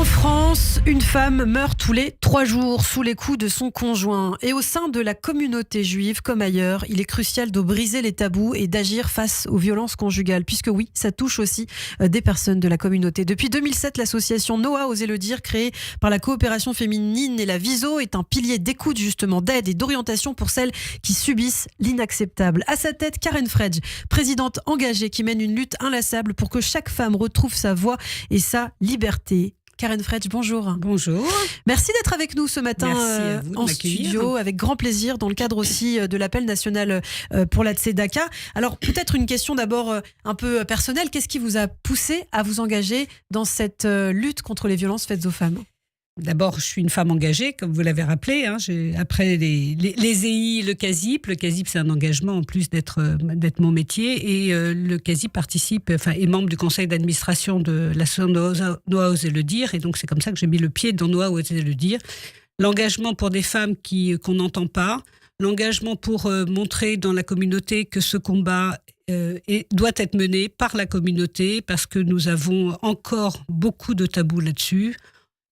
En France, une femme meurt tous les 3 jours sous les coups de son conjoint. Et au sein de la communauté juive, comme ailleurs, il est crucial de briser les tabous et d'agir face aux violences conjugales. Puisque oui, ça touche aussi des personnes de la communauté. Depuis 2007, l'association Noah, osez le dire, créée par la coopération féminine et la Viso, est un pilier d'écoute, justement, d'aide et d'orientation pour celles qui subissent l'inacceptable. À sa tête, Karen Fredge, présidente engagée qui mène une lutte inlassable pour que chaque femme retrouve sa voix et sa liberté. Karen Fredge, bonjour. Bonjour. Merci d'être avec nous ce matin en studio, avec grand plaisir, dans le cadre aussi de l'appel national pour la Tzedaka. Alors, peut-être une question d'abord un peu personnelle. Qu'est-ce qui vous a poussé à vous engager dans cette lutte contre les violences faites aux femmes ? D'abord, je suis une femme engagée, comme vous l'avez rappelé. Après les EI, le CASIP. Le CASIP, c'est un engagement en plus d'être mon métier. Et le CASIP est membre du conseil d'administration de l'association Noah, osez le dire. Et donc, c'est comme ça que j'ai mis le pied dans Noah, osez le dire. L'engagement pour des femmes qu'on n'entend pas. L'engagement pour montrer dans la communauté que ce combat doit être mené par la communauté, parce que nous avons encore beaucoup de tabous là-dessus.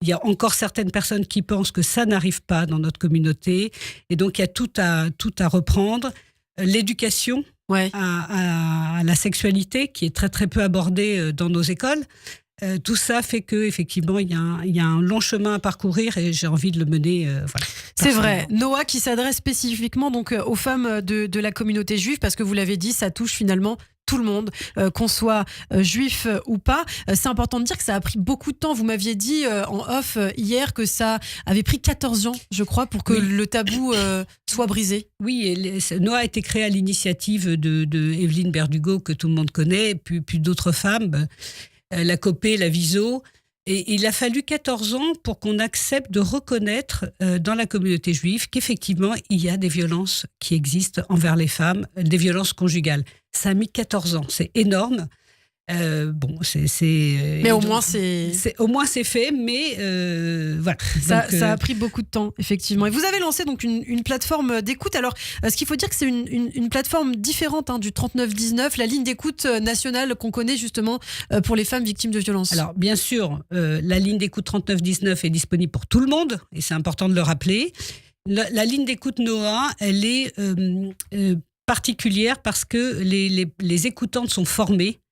Il y a encore certaines personnes qui pensent que ça n'arrive pas dans notre communauté. Et donc, il y a tout à reprendre. L'éducation à la sexualité, qui est très, très peu abordée dans nos écoles. Tout ça fait qu'effectivement, il y a un long chemin à parcourir et j'ai envie de le mener. C'est vrai. Noah qui s'adresse spécifiquement donc aux femmes de la communauté juive, parce que vous l'avez dit, ça touche finalement tout le monde, qu'on soit juif ou pas. C'est important de dire que ça a pris beaucoup de temps. Vous m'aviez dit en off hier que ça avait pris 14 ans, je crois, pour que le tabou soit brisé. Oui, Noah a été créé à l'initiative de Evelyne Berdugo, que tout le monde connaît, puis d'autres femmes, la COPE, la Viso. Et il a fallu 14 ans pour qu'on accepte de reconnaître dans la communauté juive qu'effectivement, il y a des violences qui existent envers les femmes, des violences conjugales. Ça a mis 14 ans, c'est énorme. Mais au moins c'est fait, mais voilà. Ça a pris beaucoup de temps, effectivement. Et vous avez lancé donc une plateforme d'écoute. Alors, ce qu'il faut dire, que c'est une plateforme différente du 3919, la ligne d'écoute nationale qu'on connaît justement pour les femmes victimes de violences. Alors, bien sûr, la ligne d'écoute 3919 est disponible pour tout le monde, et c'est important de le rappeler. La ligne d'écoute Noah, elle est particulière parce que les écoutantes sont formées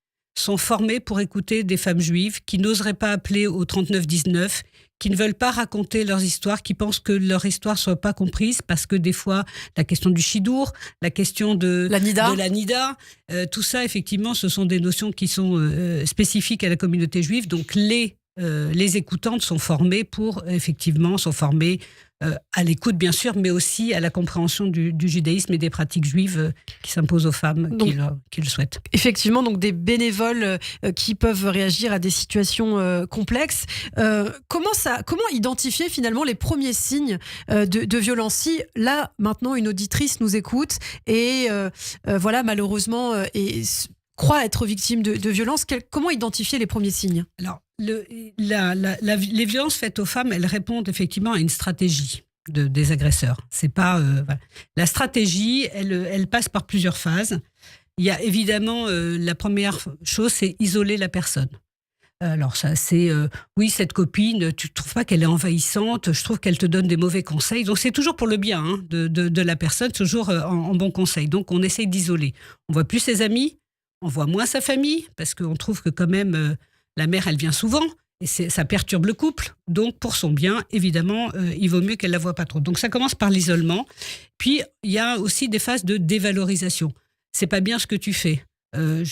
pour écouter des femmes juives qui n'oseraient pas appeler au 3919, qui ne veulent pas raconter leurs histoires, qui pensent que leur histoire ne soit pas comprise, parce que des fois, la question du chidour, la question de la nida, tout ça, effectivement, ce sont des notions qui sont spécifiques à la communauté juive. Donc, les écoutantes sont formées à l'écoute, bien sûr, mais aussi à la compréhension du judaïsme et des pratiques juives qui s'imposent aux femmes qui le souhaitent. Effectivement, donc des bénévoles qui peuvent réagir à des situations complexes. Comment identifier finalement les premiers signes de violence? Si là, maintenant, une auditrice nous écoute et malheureusement, croit être victime de violence, comment identifier les premiers signes? Alors, les violences faites aux femmes, elles répondent effectivement à une stratégie des agresseurs. C'est pas la stratégie, elle passe par plusieurs phases. Il y a évidemment la première chose, c'est isoler la personne. Alors ça, c'est oui, cette copine, tu trouves pas qu'elle est envahissante? Je trouve qu'elle te donne des mauvais conseils. Donc c'est toujours pour le bien de la personne, toujours en bon conseil. Donc on essaye d'isoler. On voit plus ses amis, on voit moins sa famille, parce qu'on trouve que quand même la mère, elle vient souvent, et ça perturbe le couple. Donc, pour son bien, évidemment, il vaut mieux qu'elle ne la voie pas trop. Donc, ça commence par l'isolement. Puis, il y a aussi des phases de dévalorisation. C'est pas bien ce que tu fais. Un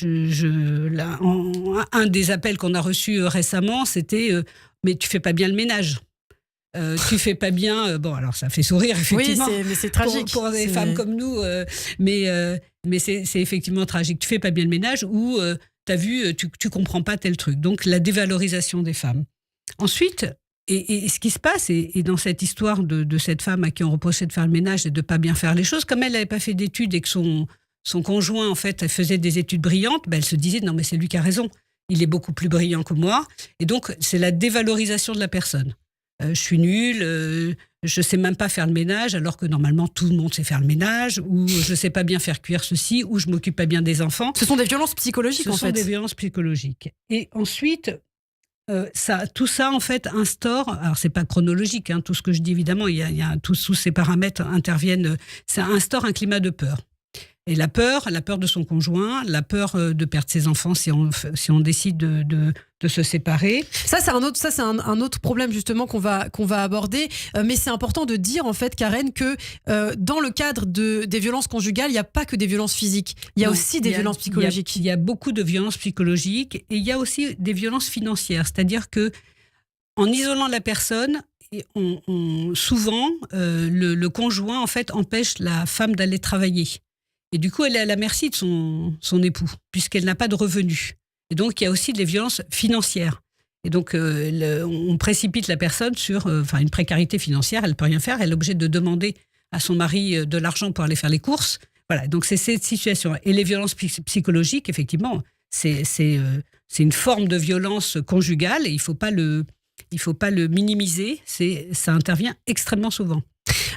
des appels qu'on a reçus récemment, c'était mais tu fais pas bien le ménage. Tu fais pas bien. Alors ça fait sourire, effectivement. Oui, mais c'est tragique. Pour des femmes comme nous, mais c'est effectivement tragique. Tu fais pas bien le ménage, ou t'as vu, tu comprends pas tel truc. Donc la dévalorisation des femmes. Ensuite, et ce qui se passe, et dans cette histoire de cette femme à qui on reprochait de faire le ménage et de pas bien faire les choses, comme elle n'avait pas fait d'études et que son conjoint, en fait, elle faisait des études brillantes, elle se disait non, mais c'est lui qui a raison. Il est beaucoup plus brillant que moi. Et donc, c'est la dévalorisation de la personne. Je suis nulle, je sais même pas faire le ménage, alors que normalement tout le monde sait faire le ménage, ou je sais pas bien faire cuire ceci, ou je m'occupe pas bien des enfants. Ce sont des violences psychologiques, en fait. Ce sont des violences psychologiques. Et ensuite, Tout ça, en fait, instaure. Alors, c'est pas chronologique, hein, tout ce que je dis, évidemment. Tous ces paramètres interviennent. Ça instaure un climat de peur. Et la peur de son conjoint, la peur de perdre ses enfants si on décide de se séparer. Ça, c'est un autre problème justement qu'on va aborder. Mais c'est important de dire en fait, Karen, que dans le cadre des violences conjugales, il n'y a pas que des violences physiques. Il y a aussi des violences psychologiques. Il y a beaucoup de violences psychologiques et il y a aussi des violences financières. C'est-à-dire que en isolant la personne, souvent le conjoint en fait empêche la femme d'aller travailler. Et du coup, elle est à la merci de son époux, puisqu'elle n'a pas de revenus. Et donc, il y a aussi des violences financières. Et donc, on précipite la personne sur une précarité financière. Elle ne peut rien faire. Elle est obligée de demander à son mari de l'argent pour aller faire les courses. Voilà, donc c'est cette situation. Et les violences psychologiques, effectivement, c'est une forme de violence conjugale et il ne faut pas le minimiser. Ça intervient extrêmement souvent.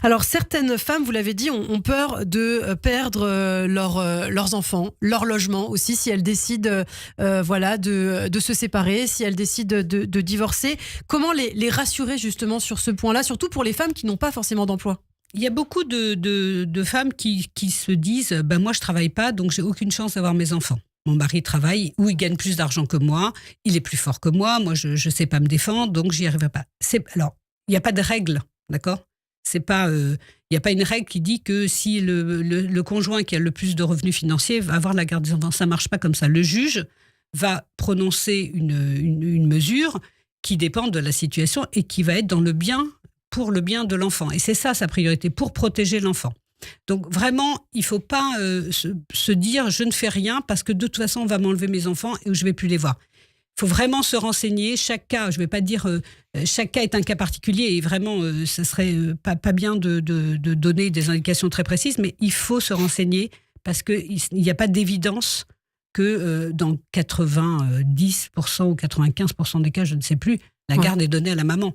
Alors, certaines femmes, vous l'avez dit, ont peur de perdre leurs enfants, leur logement aussi, si elles décident de se séparer, si elles décident de divorcer. Comment les rassurer justement sur ce point-là, surtout pour les femmes qui n'ont pas forcément d'emploi? Il y a beaucoup de femmes qui se disent « moi, je ne travaille pas, donc j'ai aucune chance d'avoir mes enfants. Mon mari travaille, ou il gagne plus d'argent que moi, il est plus fort que moi ne sais pas me défendre, donc j'y arriverai pas. » Alors, il n'y a pas de règle, d'accord ? Il n'y a pas une règle qui dit que si le conjoint qui a le plus de revenus financiers va avoir la garde des enfants. Ça ne marche pas comme ça. Le juge va prononcer une mesure qui dépend de la situation et qui va être pour le bien de l'enfant. Et c'est ça sa priorité, pour protéger l'enfant. Donc vraiment, il ne faut pas se dire « je ne fais rien parce que de toute façon, on va m'enlever mes enfants et je ne vais plus les voir ». Il faut vraiment se renseigner. Chaque cas, je ne vais pas dire chaque cas est un cas particulier et vraiment, ça serait pas bien de donner des indications très précises, mais il faut se renseigner parce qu'il n'y a pas d'évidence que dans 90% ou 95% des cas, je ne sais plus, la garde est donnée à la maman.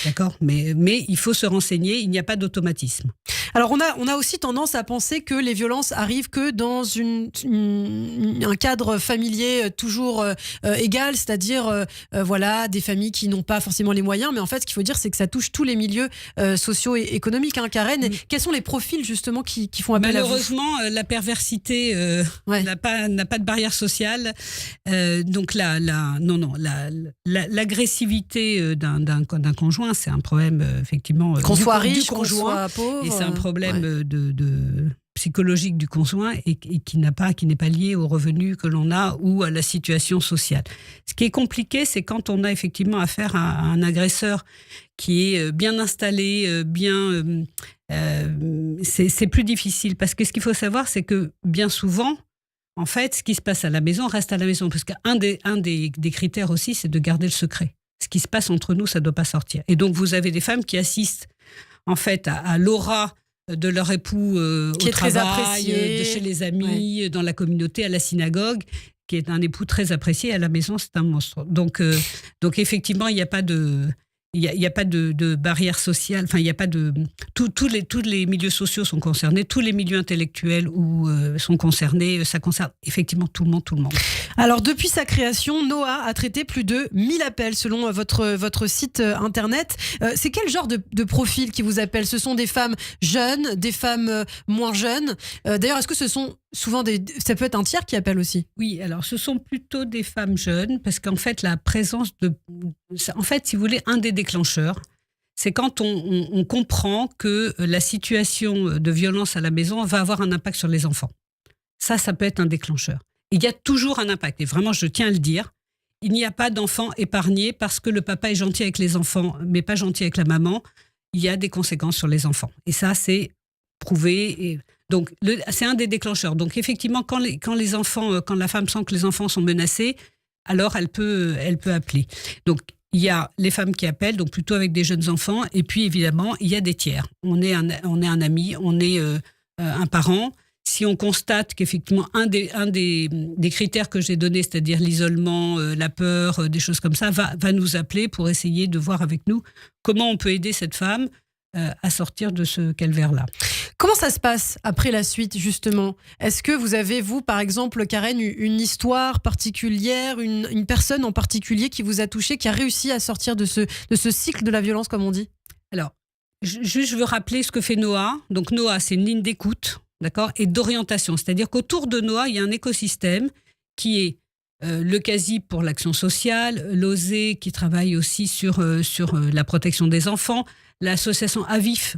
D'accord, mais il faut se renseigner, il n'y a pas d'automatisme. Alors on a aussi tendance à penser que les violences arrivent que dans un cadre familier toujours égal, c'est-à-dire des familles qui n'ont pas forcément les moyens, mais en fait ce qu'il faut dire c'est que ça touche tous les milieux sociaux et économiques, hein, Karen. Oui. Quels sont les profils justement qui font appel à vous ? Malheureusement, la perversité n'a pas de barrière sociale, donc l'agressivité d'un conjoint, c'est un problème effectivement qu'on soit riche, qu'on soit pauvre, et c'est un problème de psychologique du conjoint et qui n'est pas lié aux revenus que l'on a ou à la situation sociale. Ce qui est compliqué, c'est quand on a effectivement affaire à un agresseur qui est bien installé, c'est plus difficile parce que ce qu'il faut savoir, c'est que bien souvent, en fait, ce qui se passe à la maison reste à la maison parce qu'un des critères aussi, c'est de garder le secret. Ce qui se passe entre nous, ça ne doit pas sortir. Et donc, vous avez des femmes qui assistent en fait à l'aura de leur époux au travail, chez les amis, dans la communauté, à la synagogue, qui est un époux très apprécié. À la maison, c'est un monstre. Donc effectivement, il n'y a pas de... Il n'y a pas de barrière sociale, enfin, il n'y a pas de... Tous les milieux sociaux sont concernés, tous les milieux intellectuels sont concernés, ça concerne effectivement tout le monde. Alors, depuis sa création, Noah a traité plus de 1000 appels selon votre site internet. C'est quel genre de profil qui vous appelle ? Ce sont des femmes jeunes, des femmes moins jeunes ? D'ailleurs, est-ce que ce sont souvent ça peut être un tiers qui appelle aussi ? Oui, alors ce sont plutôt des femmes jeunes, parce qu'en fait, la présence en fait, si vous voulez, un des déclencheurs, c'est quand on comprend que la situation de violence à la maison va avoir un impact sur les enfants. Ça peut être un déclencheur. Il y a toujours un impact, et vraiment, je tiens à le dire, il n'y a pas d'enfants épargnés parce que le papa est gentil avec les enfants, mais pas gentil avec la maman. Il y a des conséquences sur les enfants. Et ça, c'est prouvé. Donc, c'est un des déclencheurs. Donc, effectivement, quand la femme sent que les enfants sont menacés, alors elle peut appeler. Donc, il y a les femmes qui appellent, donc plutôt avec des jeunes enfants. Et puis, évidemment, il y a des tiers. On est un ami, on est un parent. Si on constate qu'effectivement, un des critères que j'ai donnés, c'est-à-dire l'isolement, la peur, des choses comme ça, va nous appeler pour essayer de voir avec nous comment on peut aider cette femme à sortir de ce calvaire-là. Comment ça se passe après la suite, justement? Est-ce que vous avez, vous, par exemple, Karen, une histoire particulière, une personne en particulier qui vous a touché, qui a réussi à sortir de ce cycle de la violence, comme on dit? Alors, je veux rappeler ce que fait Noah. Donc Noah, c'est une ligne d'écoute, d'accord, et d'orientation. C'est-à-dire qu'autour de Noah, il y a un écosystème qui est le CASIP pour l'action sociale, l'OSE qui travaille aussi sur la protection des enfants, l'association AVIF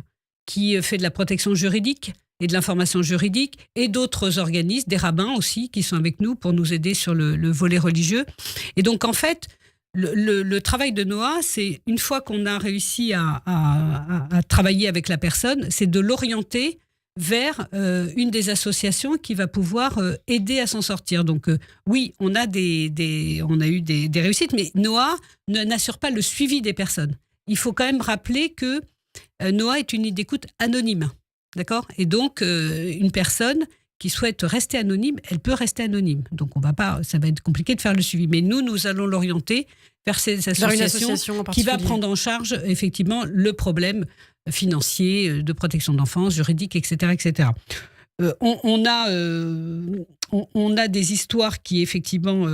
qui fait de la protection juridique et de l'information juridique, et d'autres organismes, des rabbins aussi, qui sont avec nous pour nous aider sur le volet religieux. Et donc, en fait, le travail de Noah, c'est une fois qu'on a réussi à travailler avec la personne, c'est de l'orienter vers une des associations qui va pouvoir aider à s'en sortir. Donc oui, on a eu des réussites, mais Noah n'assure pas le suivi des personnes. Il faut quand même rappeler que Noah est une ligne d'écoute anonyme, d'accord ? Et donc une personne qui souhaite rester anonyme, elle peut rester anonyme. Donc ça va être compliqué de faire le suivi. Mais nous allons l'orienter vers ces associations qui va prendre en charge effectivement le problème financier, de protection d'enfance, juridique, etc., etc. On a des histoires qui effectivement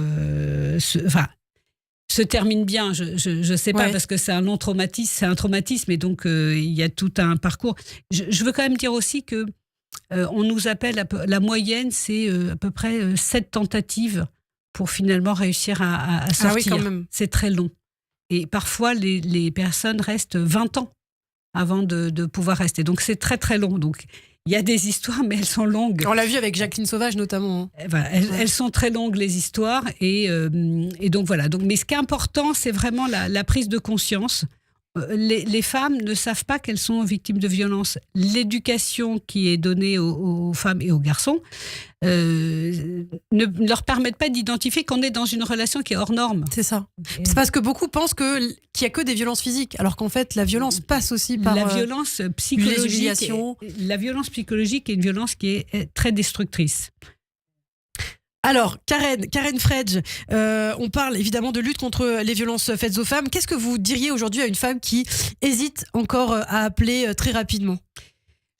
se terminent bien. Je sais pas, parce que c'est un long traumatisme, et donc il y a tout un parcours. Je veux quand même dire aussi que on nous appelle, la moyenne, c'est à peu près 7 tentatives pour finalement réussir à sortir. Ah oui, quand même. C'est très long. Et parfois, les personnes restent 20 ans avant de pouvoir rester. Donc, c'est très, très long. Donc, il y a des histoires, mais elles sont longues. On l'a vu avec Jacqueline Sauvage, notamment. Voilà, elles sont très longues, les histoires. Et donc, voilà. Donc, mais ce qui est important, c'est vraiment la prise de conscience. Les femmes ne savent pas qu'elles sont victimes de violences. L'éducation qui est donnée aux femmes et aux garçons ne leur permettent pas d'identifier qu'on est dans une relation qui est hors norme. C'est ça. C'est parce que beaucoup pensent qu'il n'y a que des violences physiques, alors qu'en fait, la violence passe aussi par la violence psychologique. La violence psychologique est une violence qui est très destructrice. Alors, Karen Fredge, on parle évidemment de lutte contre les violences faites aux femmes. Qu'est-ce que vous diriez aujourd'hui à une femme qui hésite encore à appeler très rapidement ?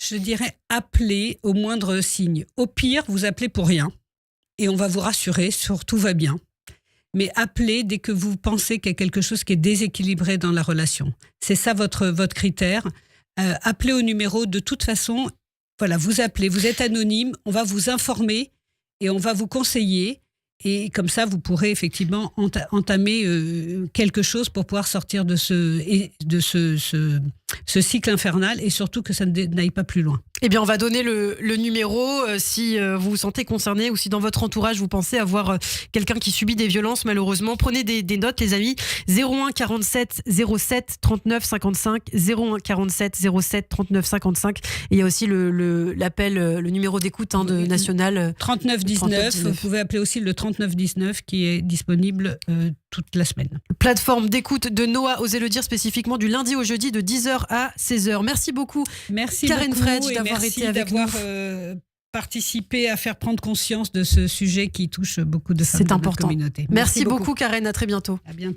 Je dirais appeler au moindre signe. Au pire, vous appelez pour rien et on va vous rassurer sur tout va bien. Mais appelez dès que vous pensez qu'il y a quelque chose qui est déséquilibré dans la relation. C'est ça votre critère. Appelez au numéro. De toute façon, voilà, vous appelez, vous êtes anonyme, on va vous informer et on va vous conseiller. Et comme ça, vous pourrez effectivement entamer quelque chose pour pouvoir sortir de ce cycle infernal, et surtout que ça n'aille pas plus loin. Eh bien, on va donner le numéro si vous vous sentez concerné, ou si dans votre entourage vous pensez avoir quelqu'un qui subit des violences, malheureusement. Prenez des notes, les amis. 01 47 07 39 55, 01 47 07 39 55. Et il y a aussi l'appel, le numéro d'écoute national 39 19. Vous pouvez appeler aussi le 39 19 qui est disponible toute la semaine. Plateforme d'écoute de Noah, osez le dire, spécifiquement du lundi au jeudi de 10h à 16h. Merci beaucoup. Merci Karen beaucoup, Fredge d'avoir été avec nous. Participé à faire prendre conscience de ce sujet qui touche beaucoup de femmes de notre communauté. Merci beaucoup Karen, à très bientôt. À bientôt.